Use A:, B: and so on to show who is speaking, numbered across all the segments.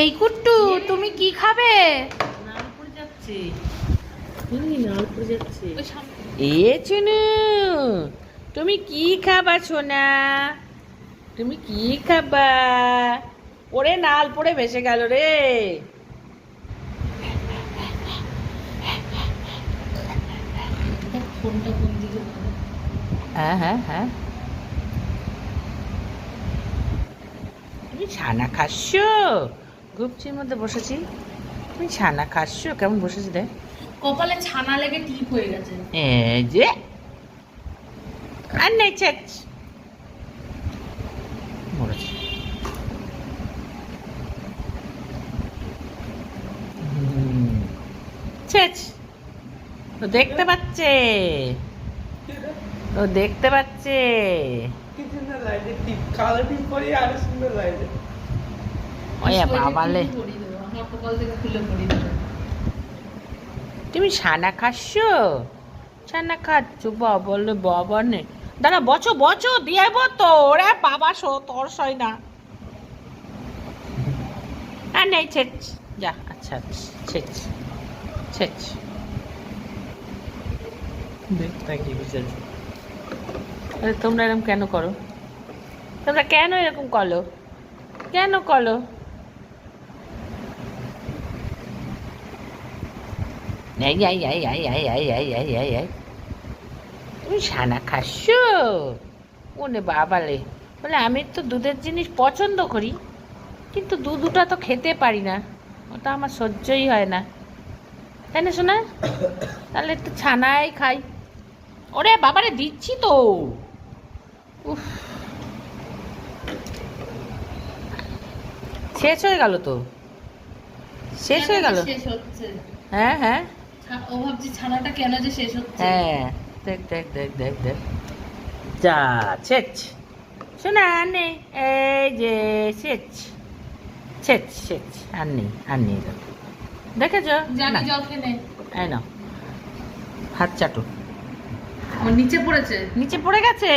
A: এই কুট্টু তুমি কি খাবে?
B: নালপুর যাচ্ছে। নালপুর যাচ্ছে।
A: এ চুনু, তুমি কি খাবা সোনা? তুমি কি খাবা? ওরে নাল পড়ে ভেসে গেল রে।
B: ফোনটা কোন দিকে?
A: হ্যাঁ হ্যাঁ হ্যাঁ, তুমি ছানা খাচ্ছ? গুপচির মধ্যে বসেছি, তুমি ছানা খাচ্ছ? কেমন বসেছি দেখ।
B: কপালে ছানা লেগে টিপ হয়ে গেছে।
A: এই যে আর নেই চেক মরেছে। ছেচ, ও দেখতে পাচ্ছে, ও দেখতে পাচ্ছে।
C: কি সুন্দর লাগে টিপ, কালো টিপ পরি আরো সুন্দর লাগে।
A: ওয়া বাবালে,
B: আমার কপাল থেকে খুলে পড়ি দেবে।
A: তুমি ছানা খাচ্ছ? ছানা খাচ্ছ? বলে বাবা নে, দাঁড়া বচো বচো দিয়ে তো। ওরে বাবা শো তোর সই না। আর নেই ছেচ, যা। আচ্ছা ছেচ ছেচ। আরে তোমরা এরকম কেন করো? তোমরা কেন এরকম করো? কেন করো? তুমি ছানা খাচ্ছ? ওনে বাবালে, বলে আমি তো দুধের জিনিস পছন্দ করি, কিন্তু দুধটা তো খেতে পারি না, ওটা আমার সহ্যই হয় না, তাই না শোনা? তাহলে একটু ছানাই খাই। ওরে বাবারে দিচ্ছি তো। উফ, শেষ হয়ে গেল তো, শেষ হয়ে গেল।
B: শেষ হচ্ছে।
A: হ্যাঁ হ্যাঁ
B: ও ভাবছি ছানাটা কেন যে শেষ হচ্ছে।
A: হ্যাঁ, দেখ দেখ দেখ দেখ দেখ, যা ছেচ শোনা আর নেই। এই যে ছেচ ছেচ ছেচ, আর নেই আর নেই। দেখেছ?
B: জানি জল খেয়ে নে।
A: এই নাও, হাত চাটো।
B: আমার নিচে পড়েছে।
A: নিচে পড়ে গেছে?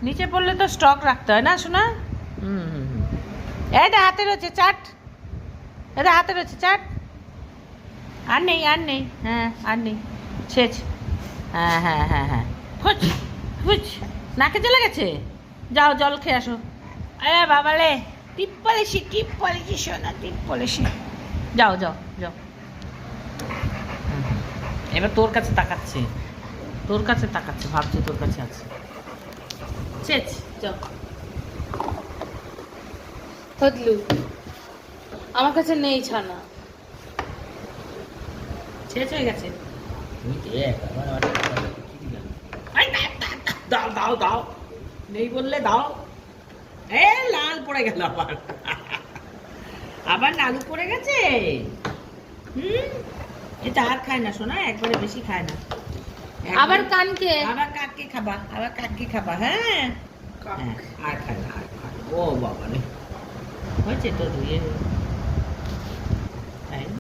A: নিচে পড়লে তো স্টক রাখতে হয় না শোনা? এটা হাতে রয়েছে চাট, এটা হাতে রয়েছে চাট। আর নেই আর নেই, হ্যাঁ আর নেই। ছেচ, হ্যাঁ হ্যাঁ হ্যাঁ হ্যাঁ, ফুচ ফুচ, নাকে চলে গেছে। যাও জল খেয়ে আসো। আরে বাবালে, টিপ পলিশি শোনা, টিপ পলিশি। যাও যাও যাও। এবার তোর কাছে তাকাচ্ছে, তোর কাছে তাকাচ্ছে, ভাবছে তোর কাছে আছে। ছেচ, যাও।
B: ফদলু, আমার কাছে নেই ছানা।
A: শেষ হয়ে গেছে। দাও দাও দাও, নেই বললে দাও। এ লাল পড়ে গেল আবার, আবার নালু পড়ে গেছে। এটা আর খায় না শোনা, একবারে বেশি খায় না।
B: আবার কানকে।
A: আবার কাককে খাবা, আবার কাককে খাবা। হ্যাঁ হ্যাঁ, আর খায় না আর খায় না। ও বাবা রে, হয়েছে তো ধুয়ে।